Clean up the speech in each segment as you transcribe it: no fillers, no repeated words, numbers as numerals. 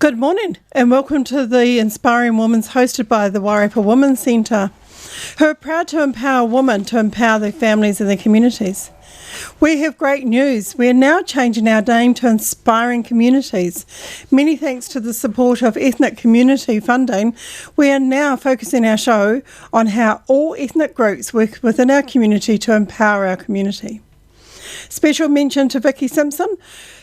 Good morning and welcome to the Inspiring Women's hosted by the Wairarapa Women's Centre, who are proud to empower women to empower their families and their communities. We have great news. We are now changing our name to Inspiring Communities. Many thanks to the support of ethnic community funding, we are now focusing our show on how all ethnic groups work within our community to empower our community. Special mention to Vicky Simpson.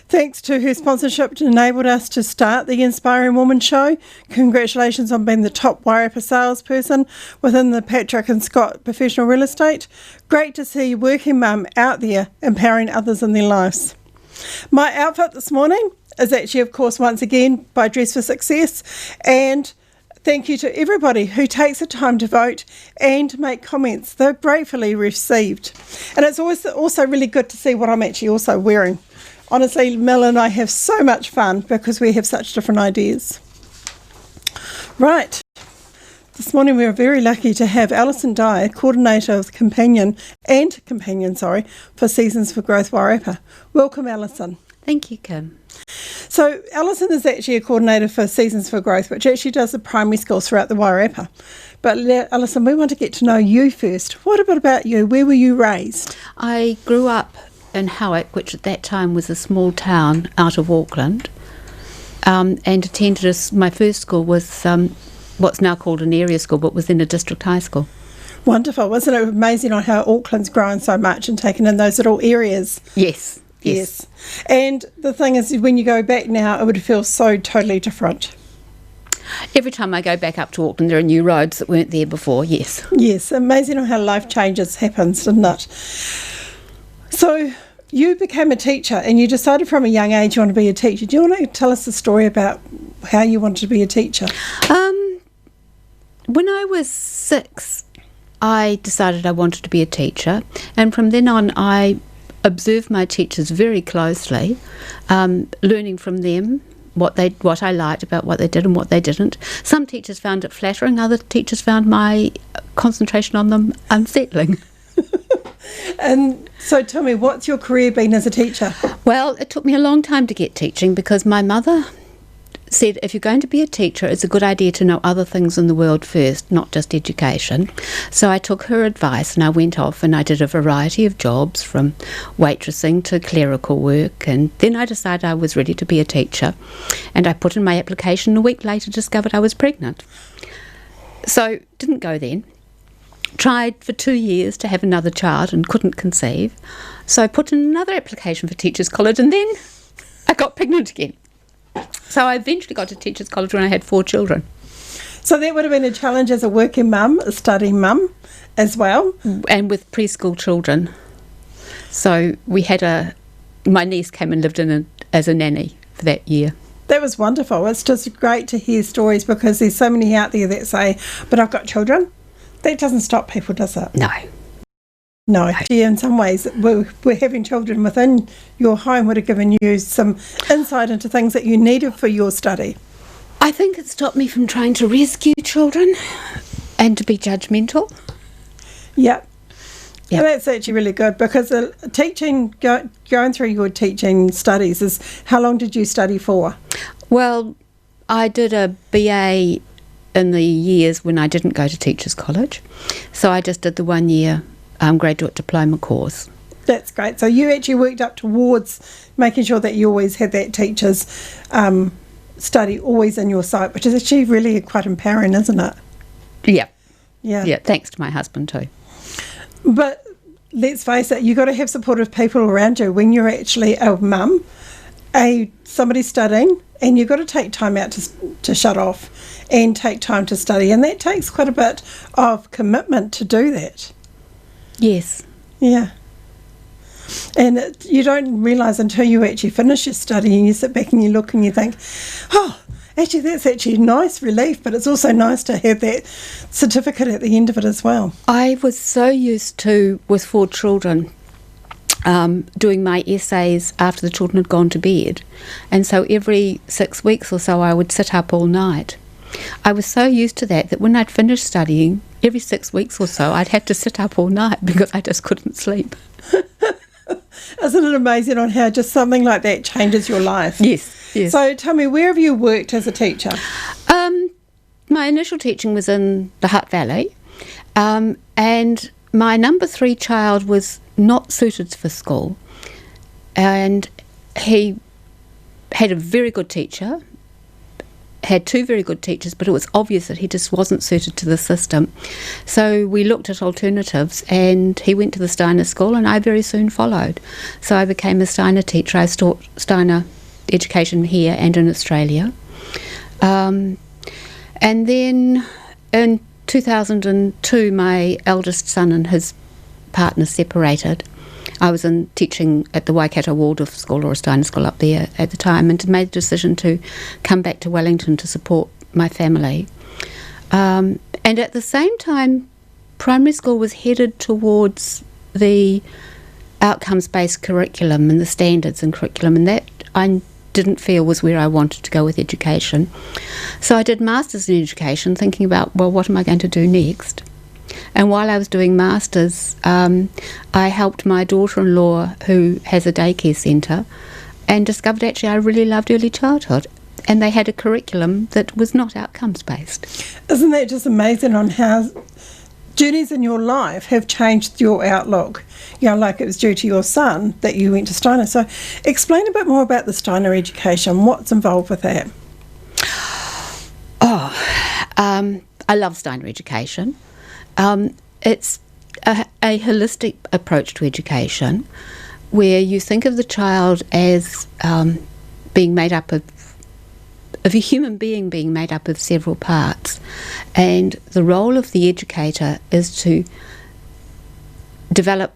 Thanks to her sponsorship, it enabled us to start the Inspiring Woman show. Congratulations on being the top Wairarapa salesperson within the Patrick and Scott Professional Real Estate. Great to see working mum out there empowering others in their lives. My outfit this morning is actually, of course, once again by Dress for Success. And thank you to everybody who takes the time to vote and make comments. They're gratefully received. And it's always also really good to see what I'm actually also wearing. Honestly, Mel and I have so much fun because we have such different ideas. Right. This morning we were very lucky to have Alison Dye, Coordinator of Companion for Seasons for Growth Wairarapa. Welcome, Alison. Thank you, Kim. So Alison is actually a coordinator for Seasons for Growth, which actually does the primary schools throughout the Wairarapa. But Alison, we want to get to know you first. What about you? Where were you raised? I grew up in Howick, which at that time was a small town out of Auckland, and attended my first school was what's now called an area school, but was in a district high school. Wonderful. Wasn't it amazing on how Auckland's grown so much and taken in those little areas? Yes. And the thing is, when you go back now, it would feel so totally different. Every time I go back up to Auckland, there are new roads that weren't there before, yes. Yes, amazing on how life changes happens, didn't it? So you became a teacher and you decided from a young age you want to be a teacher. Do you want to tell us the story about how you wanted to be a teacher? When I was 6, I decided I wanted to be a teacher, and from then on I observed my teachers very closely, learning from them what I liked about what they did and what they didn't. Some teachers found it flattering, other teachers found my concentration on them unsettling. And so tell me, what's your career been as a teacher? Well, it took me a long time to get teaching because my mother said if you're going to be a teacher, it's a good idea to know other things in the world first, not just education. So I took her advice and I went off and I did a variety of jobs from waitressing to clerical work, and then I decided I was ready to be a teacher, and I put in my application. A week later discovered I was pregnant. So didn't go then. Tried for 2 years to have another child and couldn't conceive. So I put in another application for Teachers College, and then I got pregnant again. So I eventually got to Teachers College when I had 4 children. So that would have been a challenge as a working mum, a studying mum as well? And with preschool children. So we had my niece came and lived in as a nanny for that year. That was wonderful. It's just great to hear stories because there's so many out there that say, but I've got children. That doesn't stop people, does it? No. Actually, in some ways, we're having children within your home would have given you some insight into things that you needed for your study. I think it stopped me from trying to rescue children and to be judgmental. Yep. And that's actually really good because teaching, going through your teaching studies, is how long did you study for? Well, I did a BA in the years when I didn't go to Teachers College. So I just did the 1 year graduate diploma course. That's great. So you actually worked up towards making sure that you always had that teacher's study always in your sight, which is actually really quite empowering, isn't it? Yeah, thanks to my husband too. But let's face it, you've got to have supportive people around you when you're actually a mum, somebody studying, and you've got to take time out to shut off and take time to study. And that takes quite a bit of commitment to do that. Yes. Yeah. And you don't realise until you actually finish your study and you sit back and you look and you think, oh, actually that's actually a nice relief, but it's also nice to have that certificate at the end of it as well. I was so used to, with 4 children, doing my essays after the children had gone to bed. And so every 6 weeks or so I would sit up all night. I was so used to that when I'd finished studying, every 6 weeks or so I'd have to sit up all night because I just couldn't sleep. Isn't it amazing on how just something like that changes your life? Yes. Yes. So tell me, where have you worked as a teacher? My initial teaching was in the Hutt Valley, and my number 3 child was not suited for school, and he had a very good teacher, had 2 very good teachers, but it was obvious that he just wasn't suited to the system. So we looked at alternatives, and he went to the Steiner school, and I very soon followed. So I became a Steiner teacher. I taught Steiner education here and in Australia. And then in 2002, my eldest son and his partner separated. I was teaching at the Waikato Waldorf School, or a Steiner school up there at the time, and made the decision to come back to Wellington to support my family. And at the same time, primary school was headed towards the outcomes-based curriculum and the standards and curriculum, and that I didn't feel was where I wanted to go with education. So I did masters in education, thinking about, well, what am I going to do next? And while I was doing masters, I helped my daughter-in-law, who has a daycare centre, and discovered actually I really loved early childhood, and they had a curriculum that was not outcomes-based. Isn't that just amazing on how journeys in your life have changed your outlook? You know, like it was due to your son that you went to Steiner. So explain a bit more about the Steiner education. What's involved with that? I love Steiner education. It's a holistic approach to education where you think of the child as being made up of a human being being made up of several parts, and the role of the educator is to develop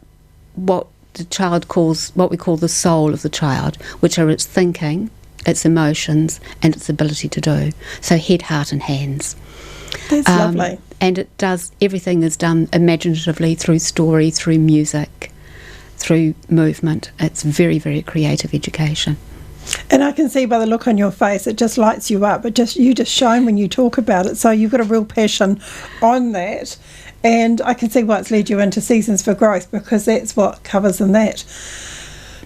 what the child calls, what we call the soul of the child, which are its thinking, its emotions, and its ability to do. So head, heart and hands. That's lovely. And it does, everything is done imaginatively through story, through music, through movement. It's very, very creative education. And I can see by the look on your face, it just lights you up. You just shine when you talk about it. So you've got a real passion on that. And I can see why it's led you into Seasons for Growth, because that's what covers in that.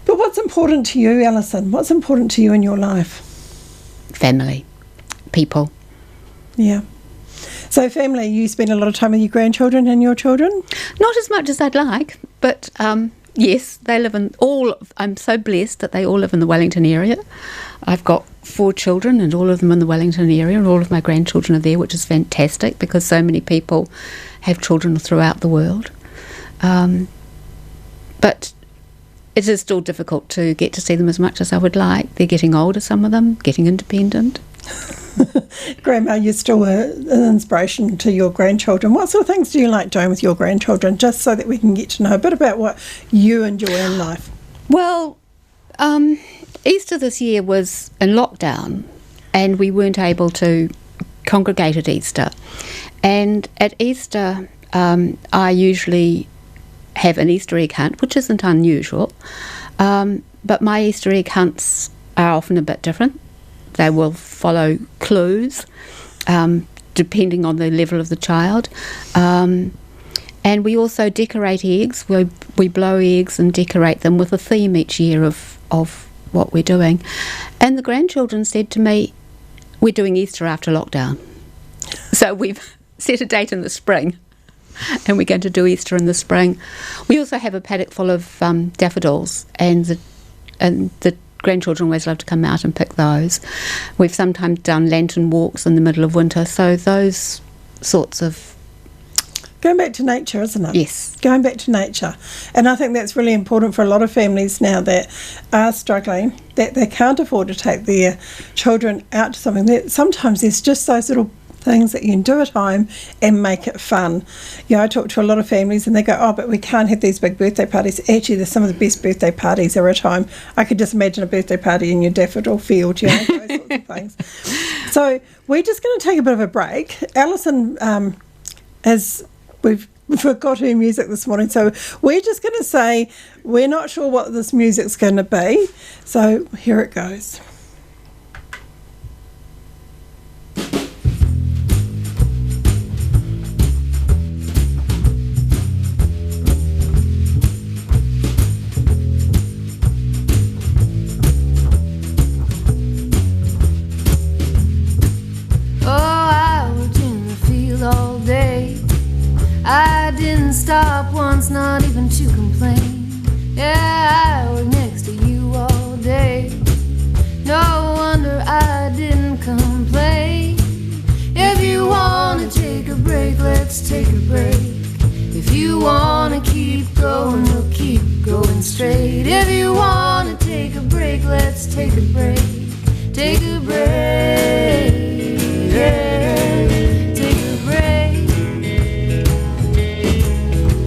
But what's important to you, Alison? What's important to you in your life? Family, people. Yeah. So family, you spend a lot of time with your grandchildren and your children? Not as much as I'd like, but yes, they live in I'm so blessed that they all live in the Wellington area. I've got 4 children and all of them in the Wellington area, and all of my grandchildren are there, which is fantastic because so many people have children throughout the world. But it is still difficult to get to see them as much as I would like. They're getting older, some of them, getting independent. Grandma, you're still an inspiration to your grandchildren. What sort of things do you like doing with your grandchildren, just so that we can get to know a bit about what you enjoy in life? Well, Easter this year was in lockdown and we weren't able to congregate at Easter. And at Easter, I usually have an Easter egg hunt, which isn't unusual. But my Easter egg hunts are often a bit different. They will follow clues, depending on the level of the child. And we also decorate eggs. We blow eggs and decorate them with a theme each year of what we're doing. And the grandchildren said to me, we're doing Easter after lockdown. So we've set a date in the spring, and we're going to do Easter in the spring. We also have a paddock full of daffodils, and the grandchildren always love to come out and pick those. We've sometimes done lantern walks in the middle of winter, so those sorts of... Going back to nature, isn't it? Yes. Going back to nature. And I think that's really important for a lot of families now that are struggling, that they can't afford to take their children out to something. That sometimes there's just those little things that you can do at home and make it fun. You know, I talk to a lot of families and they go, oh, but we can't have these big birthday parties. Actually, there's some of the best birthday parties are at home. I could just imagine a birthday party in your daffodil field, you know, those sorts of things. So we're just going to take a bit of a break. Alison, we've got her music this morning, so we're just going to say we're not sure what this music's going to be. So here it goes. stop once, not even to complain. Yeah, I was next to you all day. No wonder I didn't complain. If you wanna take a break, let's take a break. If you wanna keep going, we'll keep going straight. If you wanna take a break, let's take a break. Take a break, yeah, take a break.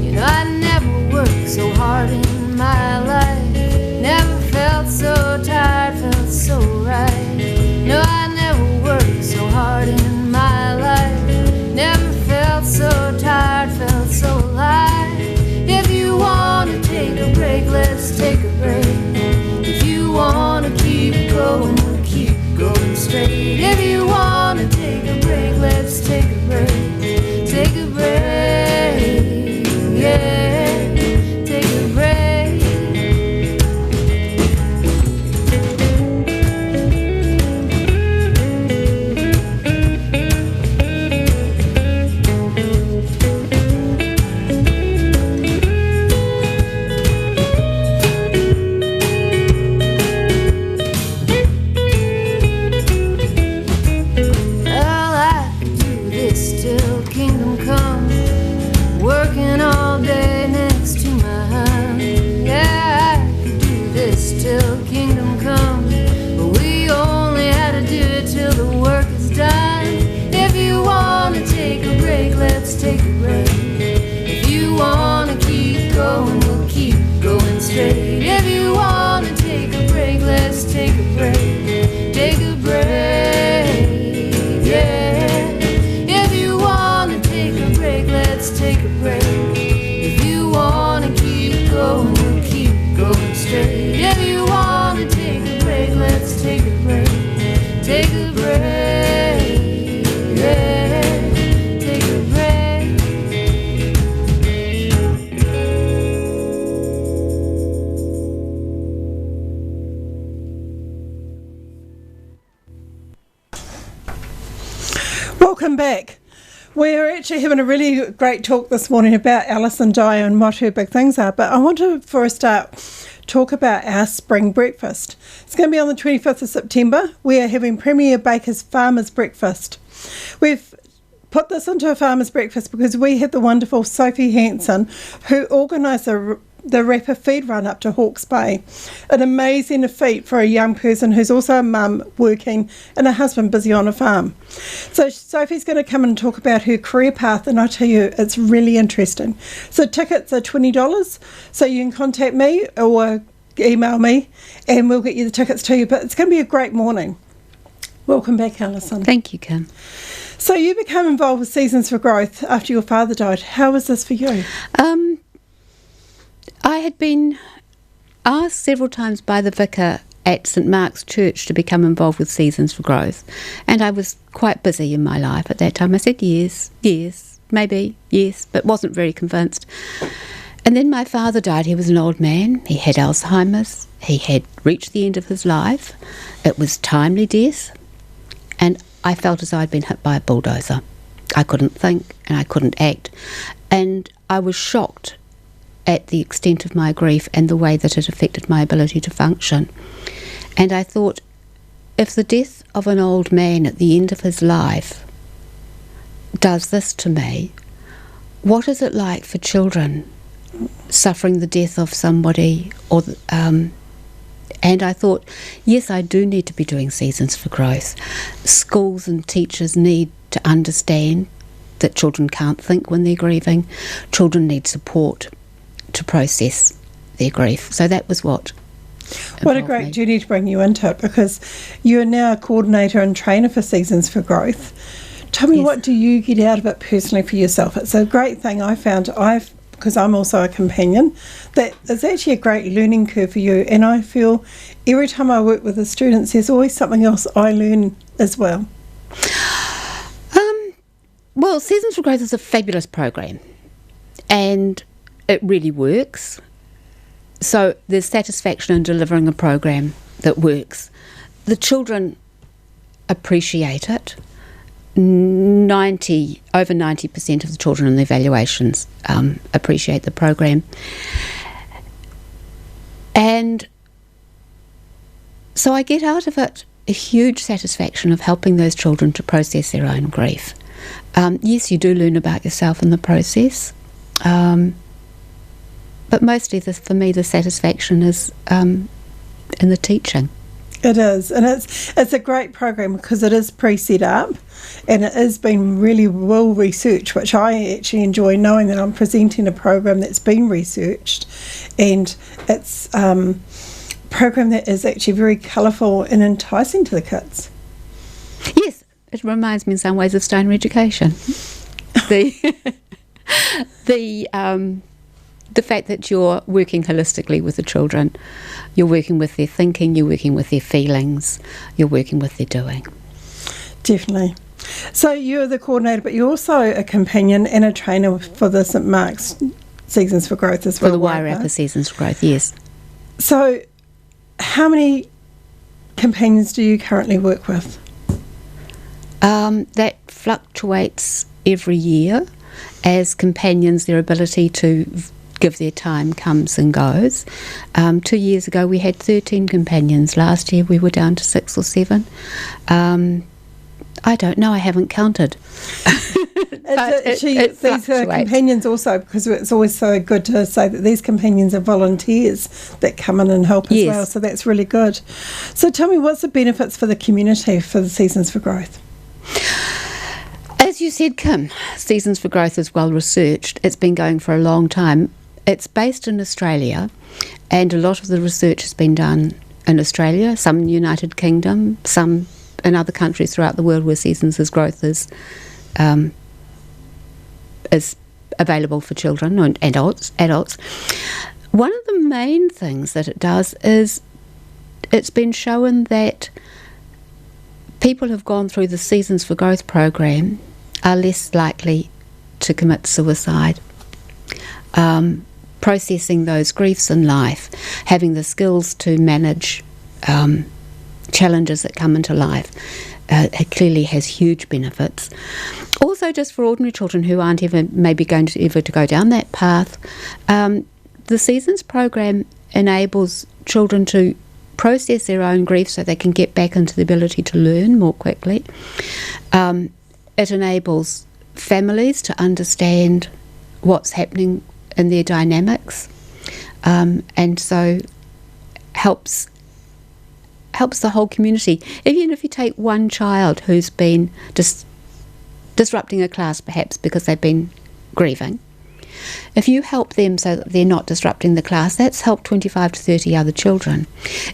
You know, I never worked so hard in my life. Never felt so tired, felt so right. No, I never worked so hard in my life. Never felt so tired, felt so light. If you wanna take a break, let's take a break. If you wanna keep going, we'll keep going straight. If you wanna take a break, let's take a break. Take a break, yeah, take a break. Take a break. If you wanna keep going, we'll keep going straight. If you wanna take a break, let's take a break. Take a break, yeah. If you wanna take a break, let's take a break. If you wanna keep going, we'll keep going straight. If you wanna take a break, let's take a break. Take a break, yeah. Welcome back. We're actually having a really great talk this morning about Alison Dyer and what her big things are, but I want to, for a start, talk about our spring breakfast. It's going to be on the 25th of September. We are having Premier Baker's Farmers Breakfast. We've put this into a farmers breakfast because we had the wonderful Sophie Hanson who organised the rapid feed run up to Hawke's Bay. An amazing feat for a young person who's also a mum working and a husband busy on a farm. So Sophie's going to come and talk about her career path, and I tell you, it's really interesting. So tickets are $20, so you can contact me or email me and we'll get you the tickets to you, but it's going to be a great morning. Welcome back, Alison. Thank you, Kim. So you became involved with Seasons for Growth after your father died. How was this for you? I had been asked several times by the vicar at St Mark's Church to become involved with Seasons for Growth, and I was quite busy in my life at that time. I said yes, maybe, yes, but wasn't very convinced. And then my father died. He was an old man. He had Alzheimer's. He had reached the end of his life. It was timely death, and I felt as though I'd been hit by a bulldozer. I couldn't think and I couldn't act, and I was shocked at the extent of my grief and the way that it affected my ability to function. And I thought, if the death of an old man at the end of his life does this to me, what is it like for children suffering the death of somebody? And I thought, yes, I do need to be doing Seasons for Growth. Schools and teachers need to understand that children can't think when they're grieving. Children need support to process their grief. So that was what a great duty to bring you into it, because you are now a coordinator and trainer for Seasons for Growth. Tell me, what do you get out of it personally for yourself? It's a great thing I found, because I'm also a companion, that it's actually a great learning curve for you, and I feel every time I work with the students there's always something else I learn as well. Well, Seasons for Growth is a fabulous program, and it really works. So there's satisfaction in delivering a program that works. The children appreciate it. over 90% of the children in the evaluations appreciate the program. And so I get out of it a huge satisfaction of helping those children to process their own grief. Yes, you do learn about yourself in the process, but mostly for me the satisfaction is in the teaching. It is, and it's a great program because it is pre-set up and it has been really well researched, which I actually enjoy knowing that I'm presenting a program that's been researched, and it's a program that is actually very colourful and enticing to the kids. Yes, it reminds me in some ways of Stoner education. The fact that you're working holistically with the children, you're working with their thinking, you're working with their feelings, you're working with their doing. Definitely. So you're the coordinator, but you're also a companion and a trainer for the St Mark's Seasons for Growth as well. For the Wairarapa Seasons for Growth, yes. So how many companions do you currently work with? That fluctuates every year as companions, their ability to give their time comes and goes. 2 years ago we had 13 companions. Last year we were down to 6 or 7. I don't know, I haven't counted. These are companions also, because it's always so good to say that these companions are volunteers that come in and help as well, so that's really good. So tell me, what's the benefits for the community for the Seasons for Growth? As you said, Kim, Seasons for Growth is well researched. It's been going for a long time. It's based in Australia, and a lot of the research has been done in Australia, some in the United Kingdom, some in other countries throughout the world where Seasons for Growth is available for children and adults. One of the main things that it does is it's been shown that people who've gone through the Seasons for Growth program are less likely to commit suicide. Processing those griefs in life, having the skills to manage challenges that come into life, it clearly has huge benefits. Also, just for ordinary children who aren't maybe going to ever to go down that path, the Seasons program enables children to process their own grief so they can get back into the ability to learn more quickly. It enables families to understand what's happening in their dynamics, and so helps the whole community. Even if you take one child who's been disrupting a class perhaps because they've been grieving, if you help them so that they're not disrupting the class, that's helped 25 to 30 other children.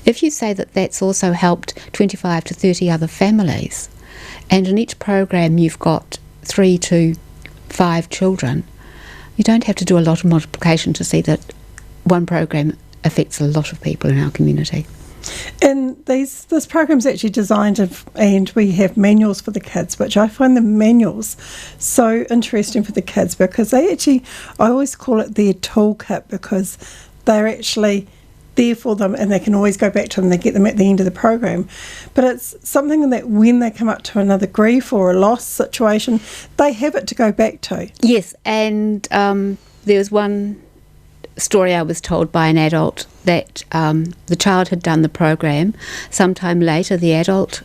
If you say that that's also helped 25 to 30 other families, and in each program you've got 3 to 5 children, you don't have to do a lot of multiplication to see that one program affects a lot of people in our community. And this program's actually designed, and we have manuals for the kids, which I find the manuals so interesting for the kids, because I always call it their toolkit, because they're actually there for them and they can always go back to them. They get them at the end of the program. But it's something that when they come up to another grief or a loss situation, they have it to go back to. Yes, and there was one story I was told by an adult that the child had done the program. Sometime later, the adult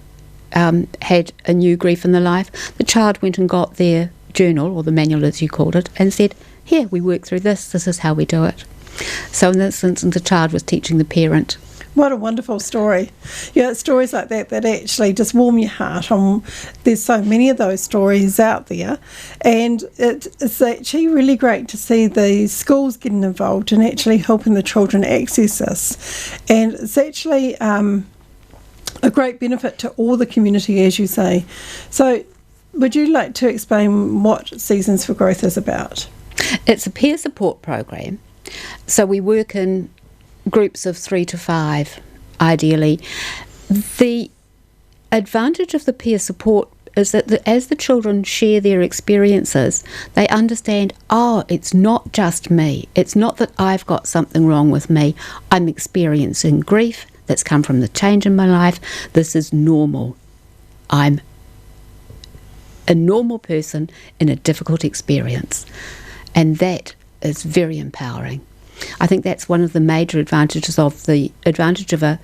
had a new grief in their life. The child went and got their journal, or the manual as you called it, and said, "Here, we work through this. This is how we do it." So in this instance, the child was teaching the parent. What a wonderful story. Yeah, stories like that actually just warm your heart. There's so many of those stories out there, and it's actually really great to see the schools getting involved and actually helping the children access this. And it's actually a great benefit to all the community, as you say. So would you like to explain what Seasons for Growth is about? It's a peer support program. So we work in groups of 3 to 5, ideally. The advantage of the peer support is that as the children share their experiences, they understand, it's not just me. It's not that I've got something wrong with me. I'm experiencing grief that's come from the change in my life. This is normal. a normal person in a difficult experience. And that is very empowering. I think that's one of the major advantages of a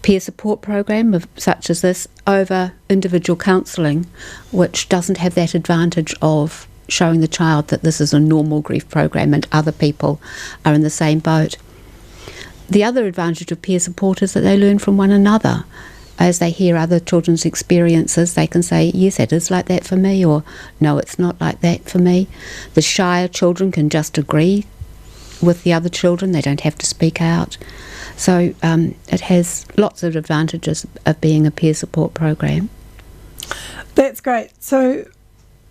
peer support program such as this over individual counselling, which doesn't have that advantage of showing the child that this is a normal grief program and other people are in the same boat. The other advantage of peer support is that they learn from one another. As they hear other children's experiences, they can say, yes, it is like that for me, or no, it's not like that for me. The shyer children can just agree with the other children. They don't have to speak out. So it has lots of advantages of being a peer support program. That's great. So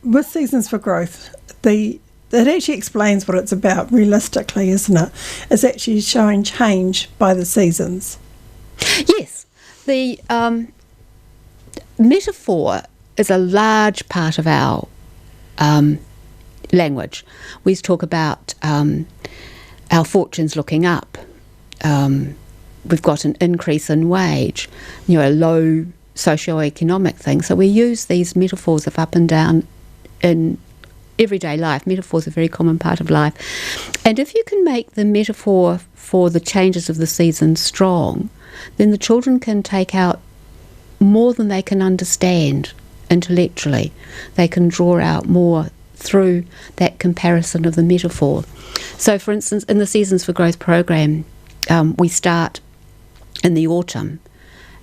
with Seasons for Growth, it actually explains what it's about realistically, isn't it? It's actually showing change by the seasons. Yes. The metaphor is a large part of our language. We talk about our fortunes looking up. We've got an increase in wage, a low socioeconomic thing. So we use these metaphors of up and down in everyday life. Metaphors are a very common part of life. And if you can make the metaphor for the changes of the seasons strong, then the children can take out more than they can understand intellectually. They can draw out more through that comparison of the metaphor. So, for instance, in the Seasons for Growth program, we start in the autumn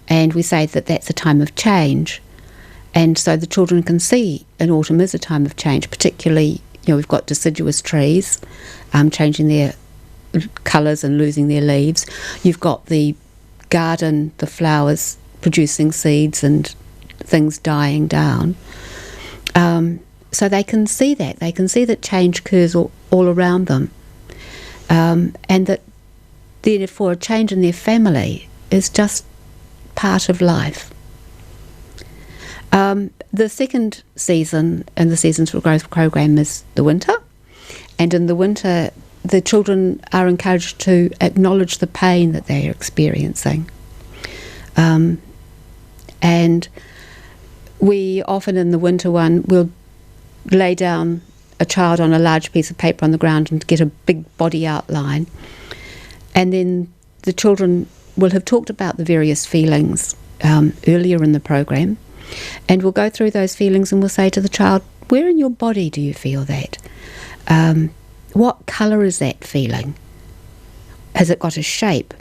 and we say that that's a time of change. And so the children can see in autumn is a time of change, particularly, we've got deciduous trees changing their colours and losing their leaves. You've got the garden, the flowers producing seeds and things dying down. So they can see that. They can see that change occurs all around them. And that therefore a change in their family is just part of life. The second season in the Seasons for Growth program is the winter. And in the winter, the children are encouraged to acknowledge the pain that they are experiencing. And we often in the winter one will lay down a child on a large piece of paper on the ground and get a big body outline. And then the children will have talked about the various feelings earlier in the program. And we'll go through those feelings and we'll say to the child, where in your body do you feel that? What colour is that feeling? Has it got a shape?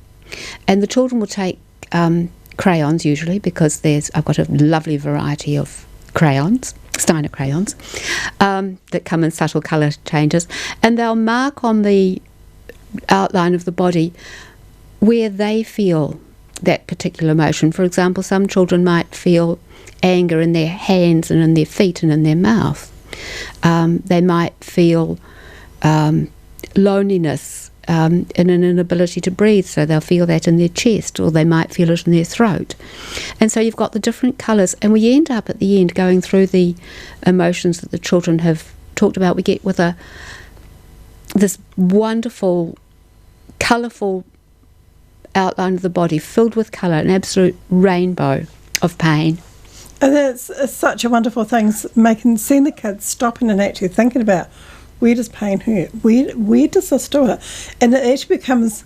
And the children will take crayons usually, because I've got a lovely variety of crayons, Steiner crayons, that come in subtle colour changes, and they'll mark on the outline of the body where they feel that particular emotion. For example, some children might feel anger in their hands and in their feet and in their mouth. They might feel loneliness and an inability to breathe, so they'll feel that in their chest, or they might feel it in their throat. And so you've got the different colours, and we end up at the end going through the emotions that the children have talked about. We get with this wonderful, colourful outline of the body filled with colour, an absolute rainbow of pain. And it's such a wonderful thing, seeing the kids stopping and actually thinking about, where does pain hurt? Where does this do it? And it actually becomes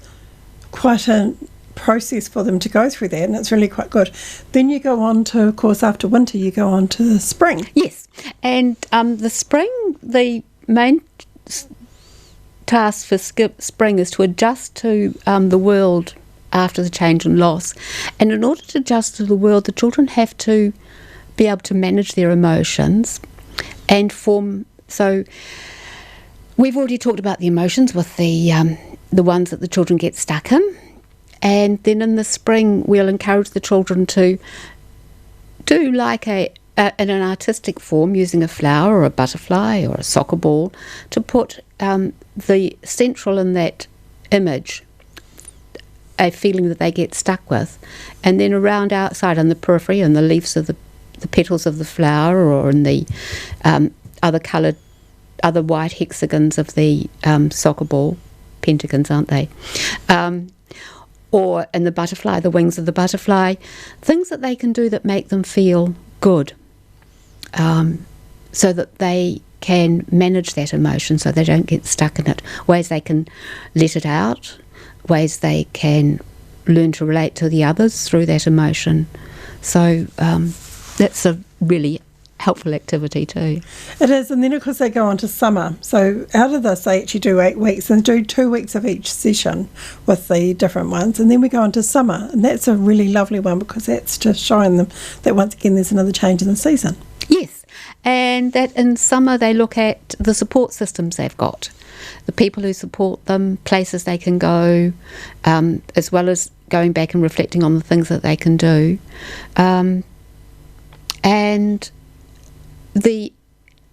quite a process for them to go through that, and it's really quite good. Then you go on to, of course, after winter, you go on to spring. Yes, and the spring, the main task for spring is to adjust to the world after the change and loss. And in order to adjust to the world, the children have to be able to manage their emotions and form. So we've already talked about the emotions with the ones that the children get stuck in. And then in the spring, we'll encourage the children to do like in an artistic form, using a flower or a butterfly or a soccer ball, to put the central in that image, a feeling that they get stuck with, and then around outside on the periphery, and the leaves of the petals of the flower, or in the other white hexagons of the soccer ball, pentagons, aren't they? Or in the butterfly, the wings of the butterfly, things that they can do that make them feel good. so that they can manage that emotion so they don't get stuck in it, ways they can let it out, ways they can learn to relate to the others through that emotion. So that's a really helpful activity too. It is, and then of course they go on to summer. So out of this they actually do 8 weeks and do 2 weeks of each session with the different ones, and then we go on to summer, and that's a really lovely one because that's just showing them that once again there's another change in the season. Yes, and that in summer they look at the support systems they've got, the people who support them, places they can go, as well as going back and reflecting on the things that they can do. And the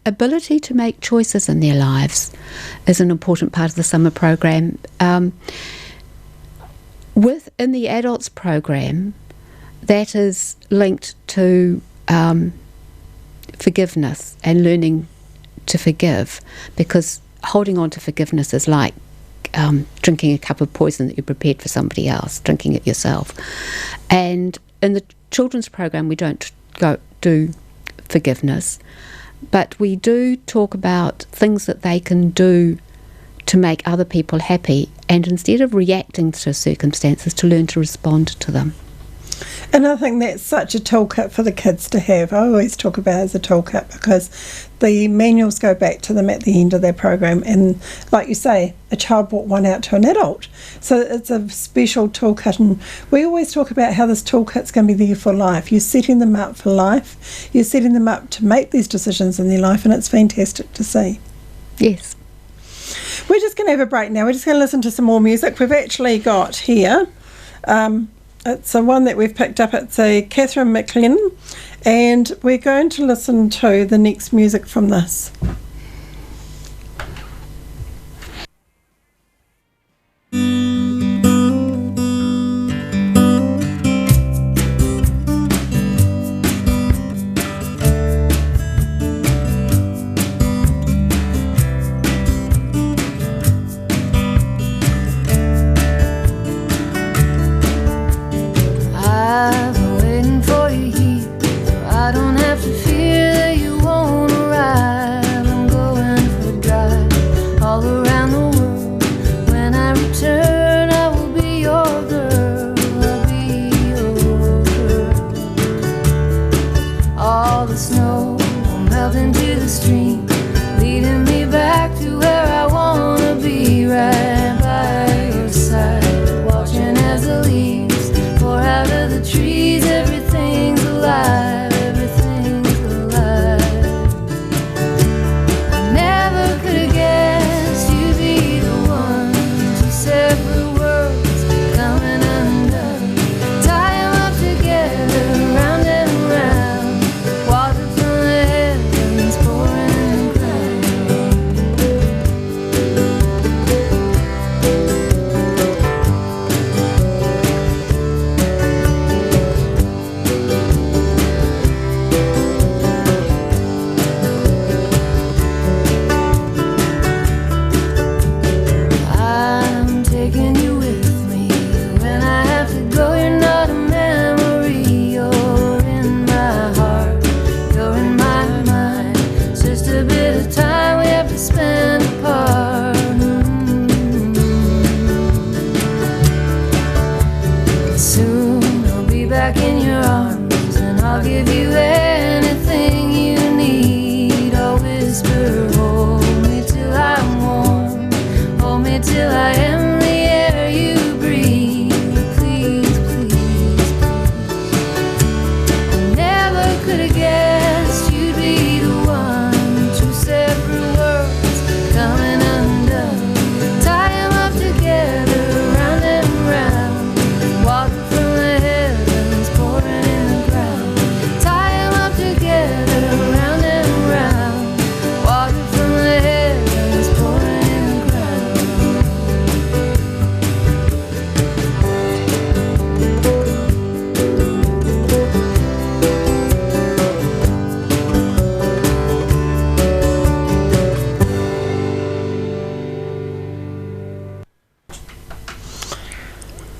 ability to make choices in their lives is an important part of the summer program. Within the adults program, that is linked to forgiveness and learning to forgive, because holding on to forgiveness is like drinking a cup of poison that you prepared for somebody else, drinking it yourself. And in the children's program, we don't do forgiveness, but we do talk about things that they can do to make other people happy, and instead of reacting to circumstances, to learn to respond to them. And I think that's such a toolkit for the kids to have. I always talk about it as a toolkit because the manuals go back to them at the end of their program, and like you say, a child brought one out to an adult. So it's a special toolkit, and we always talk about how this toolkit's going to be there for life. You're setting them up for life. You're setting them up to make these decisions in their life, and it's fantastic to see. Yes. We're just going to have a break now. We're just going to listen to some more music. We've actually got here... it's a one that we've picked up. It's a Catherine McLennan, and we're going to listen to the next music from this.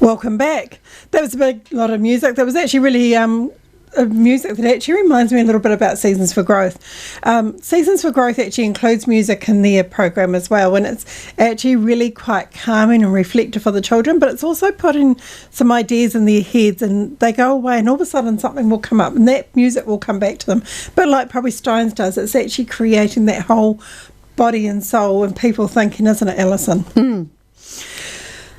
Welcome back. That was a big lot of music. That was actually really of music that actually reminds me a little bit about Seasons for Growth. Seasons for Growth actually includes music in their program as well, and it's actually really quite calming and reflective for the children, but it's also putting some ideas in their heads, and they go away and all of a sudden something will come up and that music will come back to them. But like probably Stones does, it's actually creating that whole body and soul and people thinking, isn't it, Alison? Mm.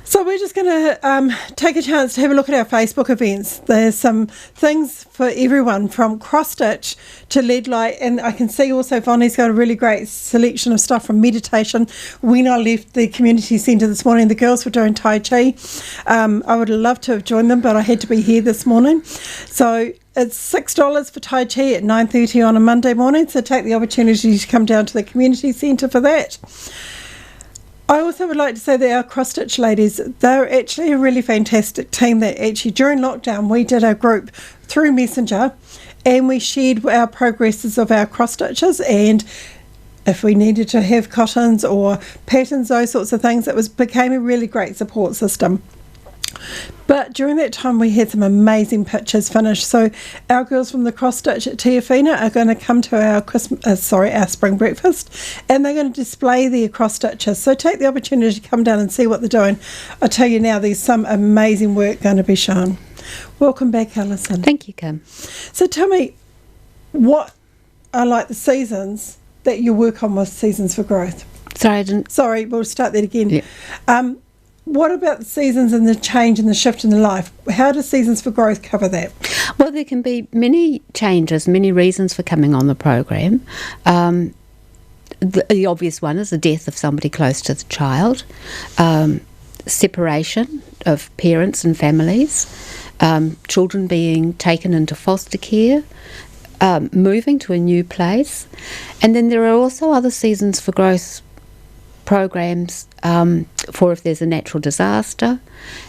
So we're just going to take a chance to have a look at our Facebook events. There's some things for everyone, from cross-stitch to lead light, and I can see also Vonnie's got a really great selection of stuff from meditation. When I left the community centre this morning, the girls were doing Tai Chi. I would have loved to have joined them, but I had to be here this morning. So it's $6 for Tai Chi at 9:30 on a Monday morning, so take the opportunity to come down to the community centre for that. I also would like to say that our cross-stitch ladies, they're actually a really fantastic team that actually during lockdown we did a group through Messenger and we shared our progresses of our cross-stitches, and if we needed to have cottons or patterns, those sorts of things, became a really great support system. But during that time we had some amazing pictures finished, so our girls from the cross stitch at Tiafina are going to come to our spring breakfast, and they're going to display their cross stitches, so take the opportunity to come down and see what they're doing. I tell you now, there's some amazing work going to be shown. Welcome back, Alison. Thank you, Kim. So tell me, what are like the seasons that you work on with Seasons for Growth? Sorry, we'll start that again. Yeah. What about the seasons and the change and the shift in the life? How does Seasons for Growth cover that? Well, there can be many changes, many reasons for coming on the program. The obvious one is the death of somebody close to the child, separation of parents and families, children being taken into foster care, moving to a new place. And then there are also other Seasons for Growth programs for if there's a natural disaster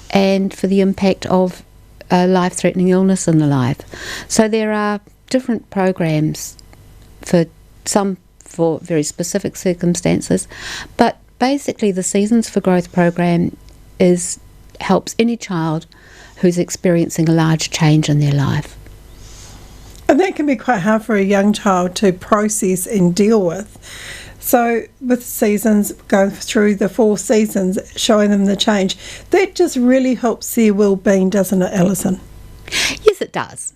and for the impact of a life-threatening illness in the life. So there are different programs for very specific circumstances, but basically the Seasons for Growth program helps any child who's experiencing a large change in their life. And that can be quite hard for a young child to process and deal with. So with Seasons, going through the 4 seasons, showing them the change, that just really helps their well-being, doesn't it, Alison? Yes, it does.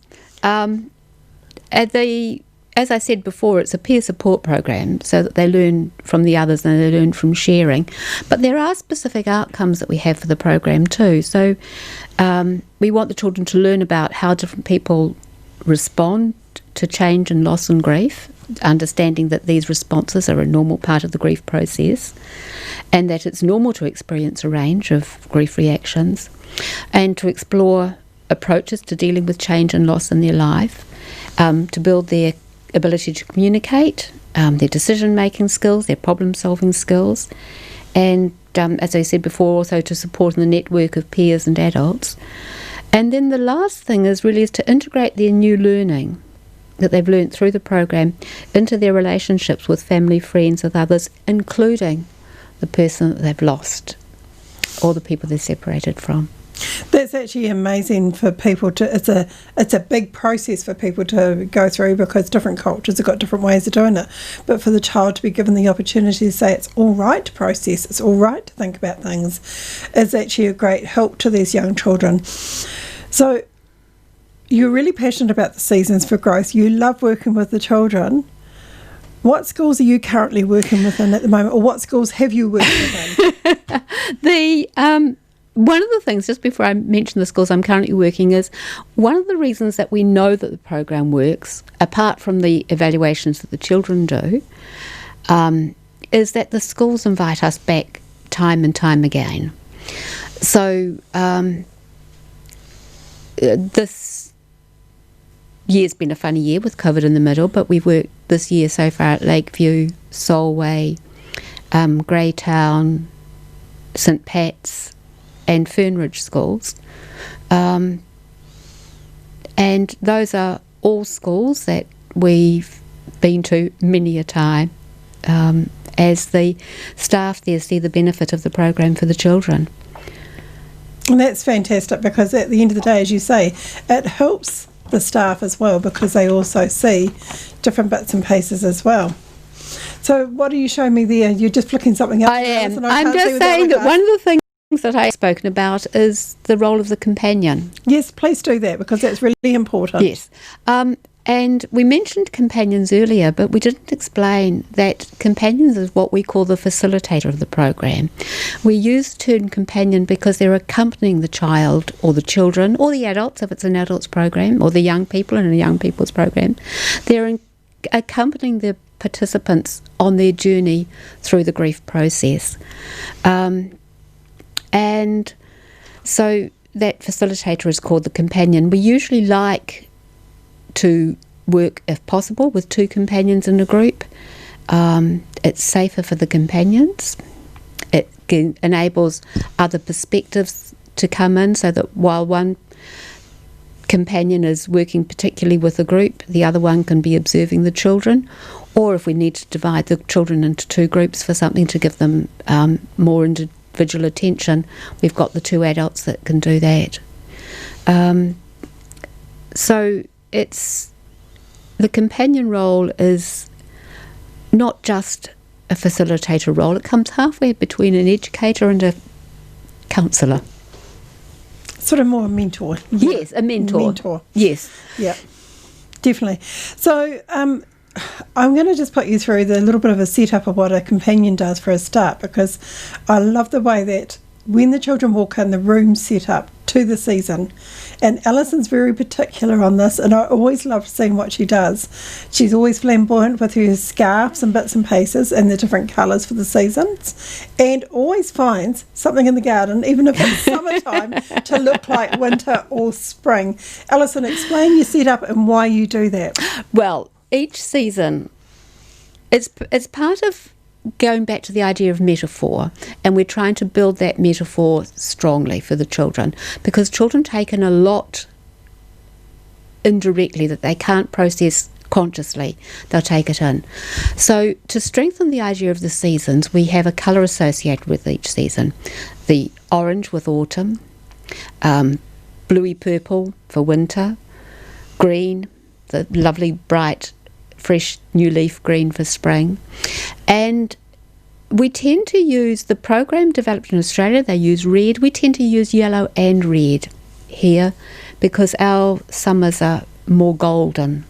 As I said before, it's a peer support program so that they learn from the others and they learn from sharing. But there are specific outcomes that we have for the program too. So we want the children to learn about how different people respond to change and loss and grief, understanding that these responses are a normal part of the grief process and that it's normal to experience a range of grief reactions, and to explore approaches to dealing with change and loss in their life, to build their ability to communicate, their decision-making skills, their problem-solving skills, and as I said before, also to support in the network of peers and adults. And then the last thing is to integrate their new learning that they've learnt through the program into their relationships with family, friends, with others, including the person that they've lost or the people they're separated from. That's actually amazing for people to. It's a big process for people to go through, because different cultures have got different ways of doing it. But for the child to be given the opportunity to say it's all right to process, it's all right to think about things, is actually a great help to these young children. So you're really passionate about the Seasons for Growth. You love working with the children. What schools are you currently working within at the moment, or what schools have you worked within? One of the things, just before I mention the schools I'm currently working, is one of the reasons that we know that the program works, apart from the evaluations that the children do, is that the schools invite us back time and time again. So this year's been a funny year with COVID in the middle, but we've worked this year so far at Lakeview, Solway, Greytown, St Pat's and Fernridge schools. And those are all schools that we've been to many a time as the staff there see the benefit of the program for the children. And that's fantastic, because at the end of the day, as you say, it helps the staff as well, because they also see different bits and pieces as well. So what are you showing me there? You're just flicking something up. I am. I'm just saying that one of the things that I've spoken about is the role of the companion. Yes, please do that, because that's really important. Yes. And we mentioned companions earlier, but we didn't explain that companions is what we call the facilitator of the program. We use the term companion because they're accompanying the child or the children or the adults if it's an adults program, or the young people in a young people's program. They're accompanying the participants on their journey through the grief process. And so that facilitator is called the companion. We usually like to work, if possible, with 2 companions in a group. It's safer for the companions. It enables other perspectives to come in, so that while one companion is working particularly with a group, the other one can be observing the children. Or if we need to divide the children into 2 groups for something to give them more individual attention, we've got the 2 adults that can do that. So it's the companion role is not just a facilitator role. It comes halfway between an educator and a counsellor. Sort of more a mentor. Yes, a mentor. Mentor. Yes. Yeah, definitely. So I'm going to just put you through the little bit of a setup of what a companion does for a start, because I love the way that when the children walk in, the room's set up to the season. And Alison's very particular on this, and I always love seeing what she does. She's always flamboyant with her scarves and bits and pieces and the different colours for the seasons, and always finds something in the garden, even if it's summertime, to look like winter or spring. Alison, explain your setup and why you do that. Well, each season, it's part of going back to the idea of metaphor, and we're trying to build that metaphor strongly for the children, because children take in a lot indirectly that they can't process consciously. They'll take it in. So to strengthen the idea of the seasons, we have a colour associated with each season. The orange with autumn, bluey purple for winter, green, the lovely bright fresh new leaf green for spring. And we tend to use, the program developed in Australia, they use red. We tend to use yellow and red here because our summers are more golden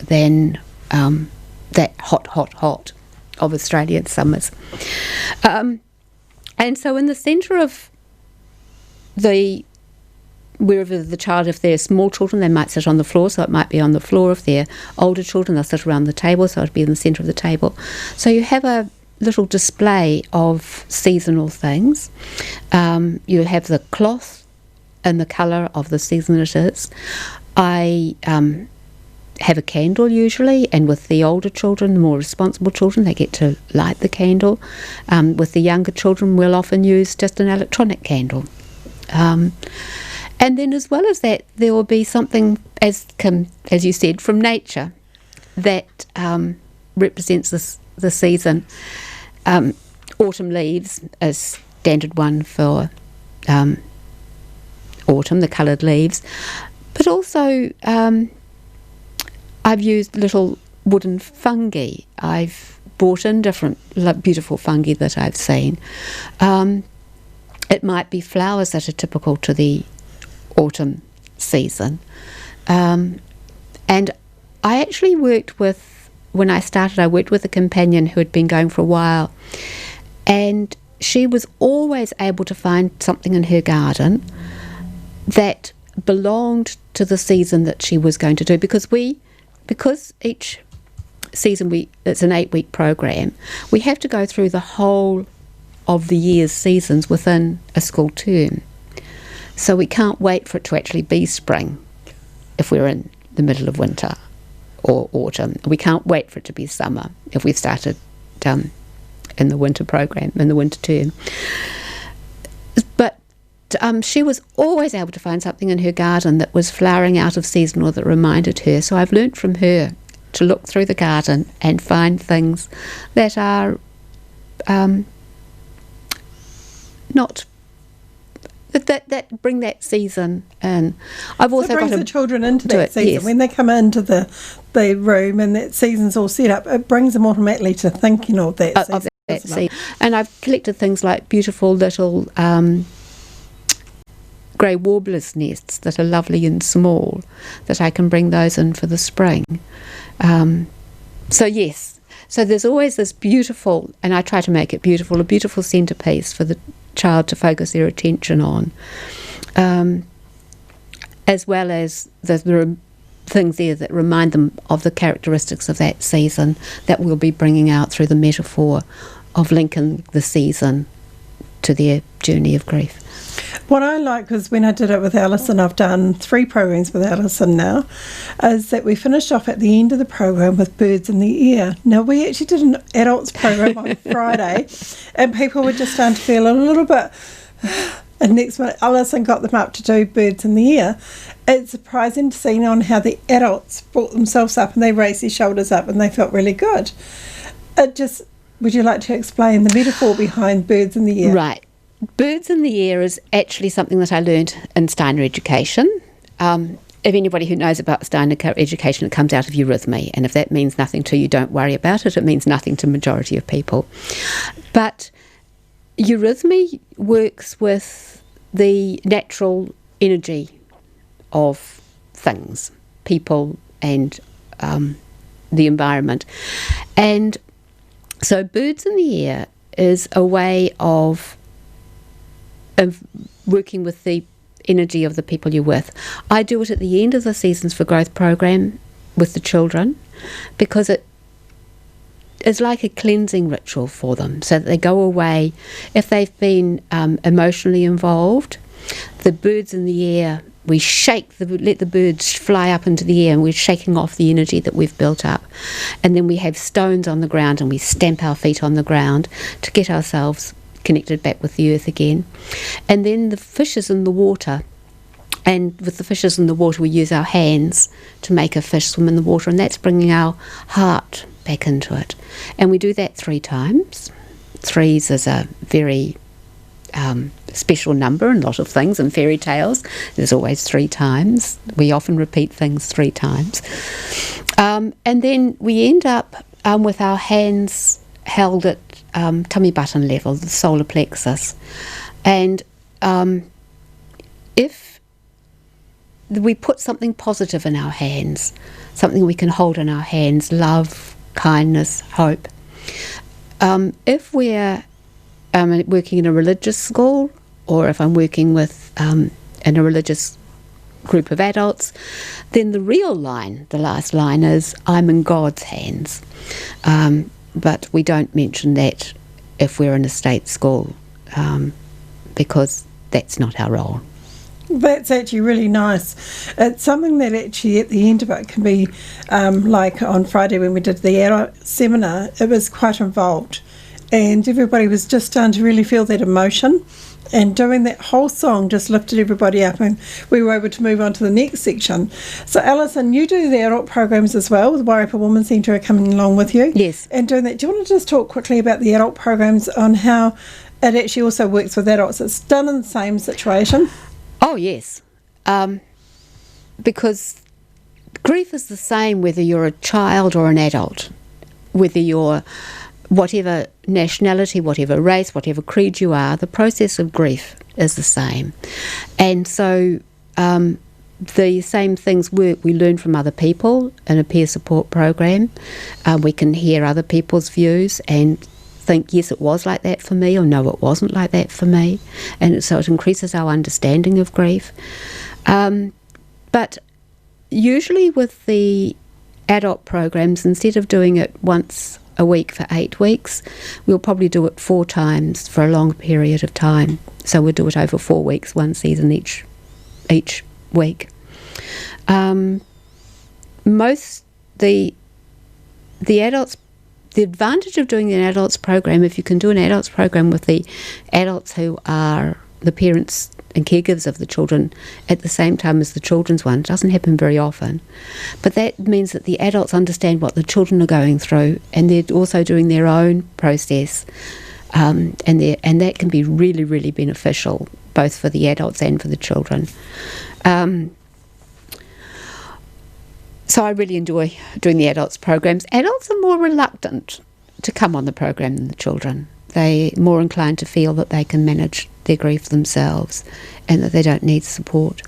than that hot of Australian summers. And so in the centre of wherever the child, if they're small children, they might sit on the floor, so it might be on the floor. If they're older children, they'll sit around the table, so it'll be in the centre of the table. So you have a little display of seasonal things. You'll have the cloth and the colour of the season it is. I have a candle usually, and with the older children, the more responsible children, they get to light the candle. With the younger children, we'll often use just an electronic candle. And then as well as that, there will be something, as you said, from nature that represents the season. Autumn leaves, a standard one for autumn, the coloured leaves. But also I've used little wooden fungi. I've brought in different beautiful fungi that I've seen. It might be flowers that are typical to the autumn season. And I actually when I started, I worked with a companion who had been going for a while, and she was always able to find something in her garden that belonged to the season that she was going to do, because each season it's an 8-week program, we have to go through the whole of the year's seasons within a school term. So we can't wait for it to actually be spring if we're in the middle of winter or autumn. We can't wait for it to be summer if we've started in the winter program, in the winter term. But she was always able to find something in her garden that was flowering out of season or that reminded her. So I've learnt from her to look through the garden and find things that are not but that bring that season in. I've also it brings got the children into that it, season. yes. When they come into the room and that season's all set up, it brings them automatically to thinking of that season. Of that doesn't it? season. And I've collected things like beautiful little grey warblers nests that are lovely and small, that I can bring those in for the spring. So yes, so there's always this beautiful, and I try to make it beautiful, a beautiful centrepiece for the child to focus their attention on, as well as the things there that remind them of the characteristics of that season that we'll be bringing out through the metaphor of linking the season to their journey of grief. What I like was when I did it with Alison, I've done 3 programs with Alison now, is that we finished off at the end of the program with Birds in the Air. Now, we actually did an adults program on Friday, and people were just starting to feel a little bit... And next minute, Alison got them up to do Birds in the Air. It's surprising to see on how the adults brought themselves up and they raised their shoulders up and they felt really good. Would you like to explain the metaphor behind Birds in the Air? Right. Birds in the Air is actually something that I learned in Steiner education. If anybody who knows about Steiner education, it comes out of eurythmy, and if that means nothing to you, don't worry about it. It means nothing to the majority of people. But eurythmy works with the natural energy of things, people, and the environment. And so Birds in the Air is a way of working with the energy of the people you're with. I do it at the end of the Seasons for Growth program with the children, because it is like a cleansing ritual for them, so that they go away. If they've been emotionally involved, the birds in the air, we let the birds fly up into the air, and we're shaking off the energy that we've built up. And then we have stones on the ground and we stamp our feet on the ground to get ourselves connected back with the earth again. And then the fishes in the water, and with the fishes in the water we use our hands to make a fish swim in the water, and that's bringing our heart back into it. And we do that 3 times. 3s is a very special number in a lot of things. In fairy tales, there's always 3 times. We often repeat things 3 times. And then we end up with our hands held at tummy button level, the solar plexus. And if we put something positive in our hands, something we can hold in our hands, love, kindness, hope. If we're working in a religious school, or if I'm working with in a religious group of adults, then the real line, the last line, is I'm in God's hands. But we don't mention that if we're in a state school, because that's not our role. That's actually really nice. It's something that actually at the end of it can be, like on Friday when we did the adult seminar, it was quite involved. And everybody was just starting to really feel that emotion. And doing that whole song just lifted everybody up, and we were able to move on to the next section. So, Alison, you do the adult programs as well. The Wairarapa Women's Centre are coming along with you. Yes. And doing that, do you want to just talk quickly about the adult programs on how it actually also works with adults? It's done in the same situation. Oh, yes. Because grief is the same whether you're a child or an adult, whether you're whatever nationality, whatever race, whatever creed you are, the process of grief is the same. And so the same things work. We learn from other people in a peer support program. We can hear other people's views and think, yes, it was like that for me, or no, it wasn't like that for me. And so it increases our understanding of grief. But usually with the adult programs, instead of doing it once a week for 8 weeks, we'll probably do it 4 times for a long period of time. So we'll do it over 4 weeks, 1 season each week. The adults, the advantage of doing an adults program, if you can do an adults program with the adults who are the parents and caregivers of the children at the same time as the children's one, it doesn't happen very often. But that means that the adults understand what the children are going through, and they're also doing their own process, and that can be really, really beneficial. both for the adults and for the children. So I really enjoy doing the adults programs. Adults are more reluctant to come on the program than the children. They're more inclined to feel that they can manage their grief themselves and that they don't need support.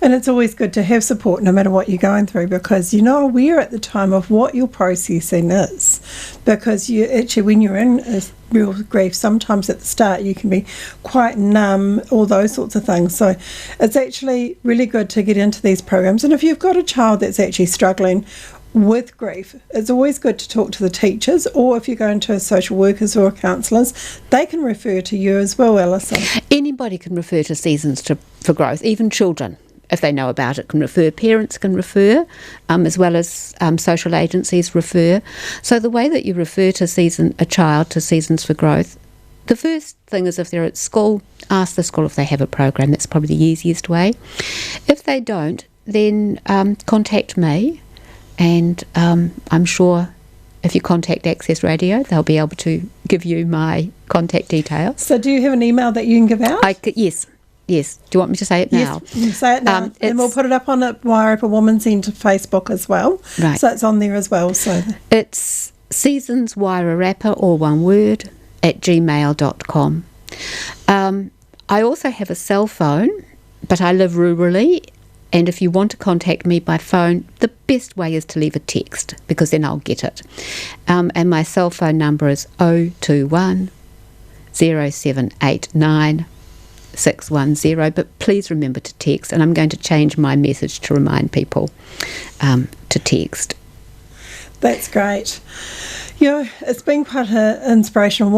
And it's always good to have support no matter what you're going through, because you're not aware at the time of what your processing is. Because you actually, when you're in a real grief, sometimes at the start you can be quite numb, all those sorts of things. So it's actually really good to get into these programs. And if you've got a child that's actually struggling with grief, it's always good to talk to the teachers, or if you're going to social workers or counsellors, they can refer to you as well, Alison. Anybody can refer to Seasons for Growth, even children, if they know about it, can refer. Parents can refer, as well as social agencies refer. So the way that you refer to a child to Seasons for Growth, the first thing is if they're at school, ask the school if they have a program. That's probably the easiest way. If they don't, then contact me. And I'm sure if you contact Access Radio, they'll be able to give you my contact details. So do you have an email that you can give out? Yes. Do you want me to say it now? Yes, you can say it now. And we'll put it up on the Wairarapa Women's Centre Facebook as well. Right. So it's on there as well. So it's Seasons Wairarapa, all one word, @gmail.com. I also have a cell phone, but I live rurally. And if you want to contact me by phone, the best way is to leave a text, because then I'll get it. And my cell phone number is 021 0789 610. But please remember to text, and I'm going to change my message to remind people to text. That's great. You know, it's been quite an inspirational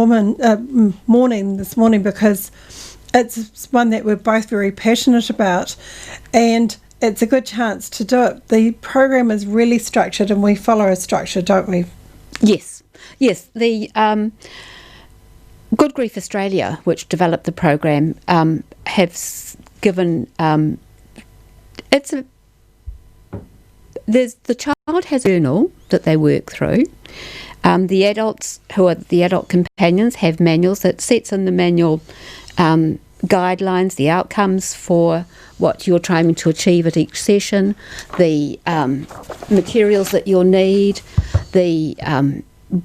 morning this morning, because it's one that we're both very passionate about, and it's a good chance to do it. The program is really structured, and we follow a structure, don't we? Yes. The Good Grief Australia, which developed the program, have given the child has a journal that they work through. The adults, who are the adult companions, have manuals that sets in the manual guidelines, the outcomes for what you're trying to achieve at each session, the materials that you'll need, the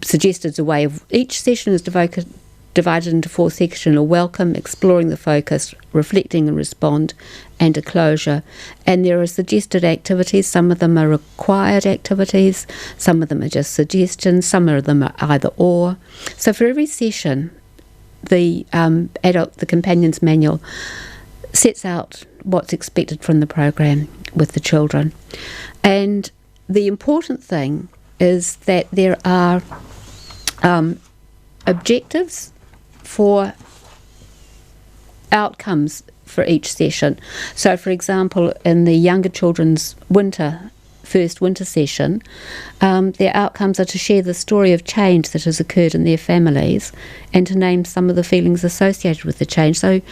suggested way of each session is divided into 4 sections: a welcome, exploring the focus, reflecting and respond, and a closure. And there are suggested activities. Some of them are required activities, some of them are just suggestions, some of them are either or. So for every session, the companion's manual sets out what's expected from the program with the children. And the important thing is that there are objectives for outcomes for each session. So for example, in the younger children's first winter session, their outcomes are to share the story of change that has occurred in their families and to name some of the feelings associated with the change. So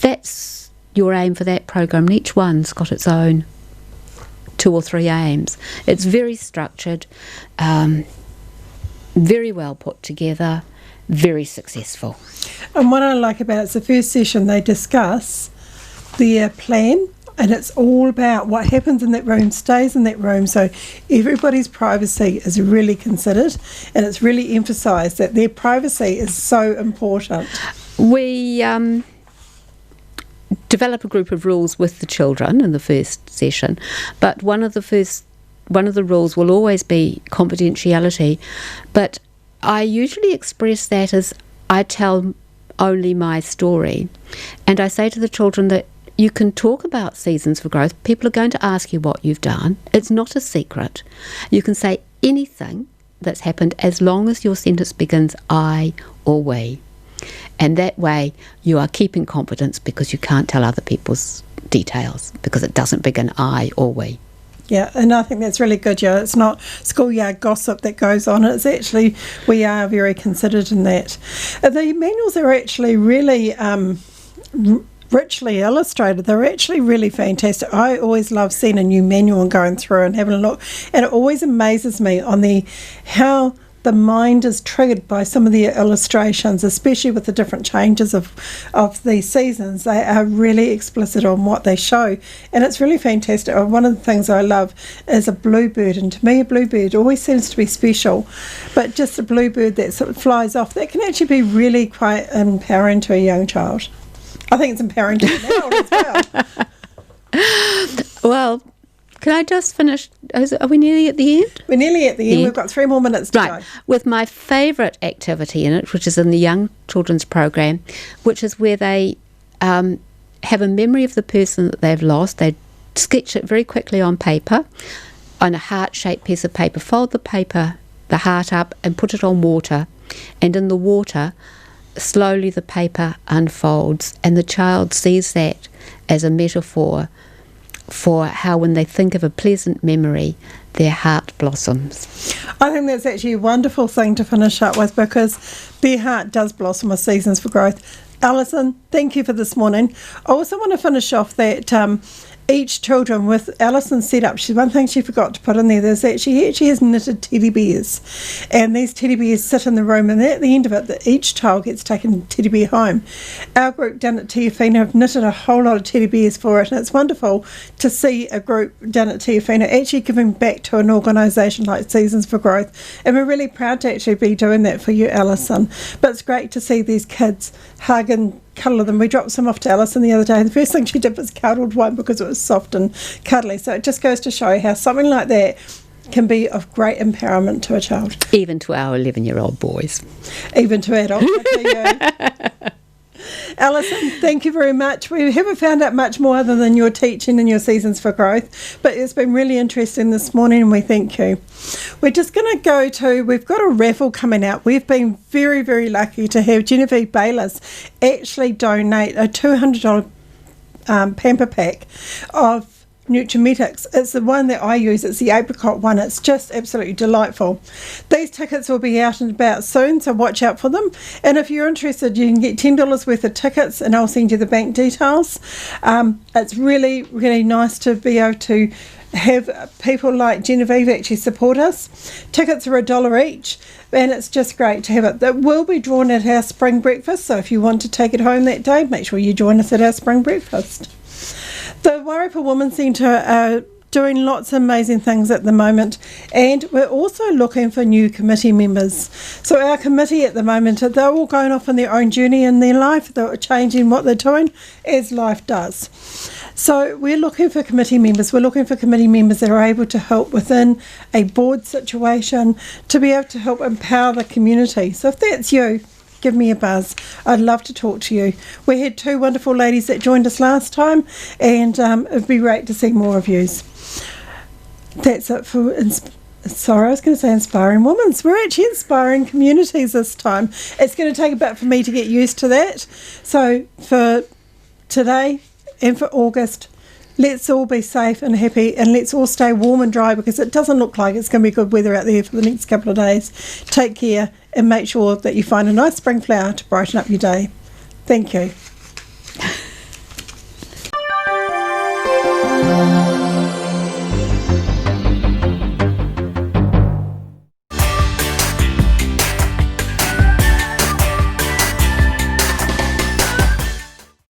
that's your aim for that program, and each one's got its own 2 or 3 aims. It's very structured, very well put together, very successful. And what I like about it's the first session they discuss their plan, and it's all about what happens in that room stays in that room. So everybody's privacy is really considered, and it's really emphasised that their privacy is so important. We develop a group of rules with the children in the first session, but one of the rules will always be confidentiality. But I usually express that as I tell only my story, and I say to the children that you can talk about Seasons for Growth. People are going to ask you what you've done. It's not a secret. You can say anything that's happened as long as your sentence begins I or we. And that way you are keeping confidence, because you can't tell other people's details because it doesn't begin I or we. Yeah, and I think that's really good. Yeah, it's not schoolyard gossip that goes on. It's actually, we are very considered in that. The manuals are actually really richly illustrated. They're actually really fantastic. I always love seeing a new manual and going through and having a look. And it always amazes me on how the mind is triggered by some of the illustrations, especially with the different changes of the seasons. They are really explicit on what they show, and it's really fantastic. One of the things I love is a bluebird, and to me a bluebird always seems to be special, but just a bluebird that sort of flies off, that can actually be really quite empowering to a young child. I think it's empowering to an adult as well. Well, can I just finish? Are we nearly at the end? We're nearly at the end. We've got 3 more minutes to go. With my favourite activity in it, which is in the young children's program, which is where they have a memory of the person that they've lost. They sketch it very quickly on paper, on a heart-shaped piece of paper, fold the heart up and put it on water, and in the water slowly the paper unfolds, and the child sees that as a metaphor for how when they think of a pleasant memory, their heart blossoms. I think that's actually a wonderful thing to finish up with, because their heart does blossom with Seasons for Growth. Alison, thank you for this morning. I also want to finish off that each children with Alison's setup, one thing she forgot to put in there is that she actually has knitted teddy bears, and these teddy bears sit in the room, and at the end of it, each child gets taken a teddy bear home. Our group down at Tiafina have knitted a whole lot of teddy bears for it, and it's wonderful to see a group down at Tiafina actually giving back to an organisation like Seasons for Growth, and we're really proud to actually be doing that for you, Alison. But it's great to see these kids hug and cuddle them. We dropped some off to Alison the other day. The first thing she did was cuddled one because it was soft and cuddly. So it just goes to show how something like that can be of great empowerment to a child. Even to our 11-year-old boys. Even to adults. Alison, thank you very much. We haven't found out much more other than your teaching and your Seasons for Growth, but it's been really interesting this morning, and we thank you. We're just going to we've got a raffle coming out. We've been very, very lucky to have Genevieve Bayless actually donate a $200 pamper pack of Nutrimetics. It's the one that I use. It's the apricot one. It's just absolutely delightful. These tickets will be out and about soon, so watch out for them. And if you're interested, you can get $10 worth of tickets, and I'll send you the bank details. It's really, really nice to be able to have people like Genevieve actually support us. Tickets are $1 each, and it's just great to have it. That will be drawn at our spring breakfast, so if you want to take it home that day, make sure you join us at our spring breakfast. The Wairarapa Women's Centre are doing lots of amazing things at the moment, and we're also looking for new committee members. So our committee at the moment, they're all going off on their own journey in their life. They're changing what they're doing as life does. So we're looking for committee members. We're looking for committee members that are able to help within a board situation, to be able to help empower the community. So if that's you, give me a buzz. I'd love to talk to you. We had 2 wonderful ladies that joined us last time, and it'd be great to see more of yous. That's it for Inspiring Women's. We're actually inspiring communities this time. It's going to take a bit for me to get used to that. So for today and for August, let's all be safe and happy, and let's all stay warm and dry, because it doesn't look like it's going to be good weather out there for the next couple of days. Take care, and make sure that you find a nice spring flower to brighten up your day. Thank you.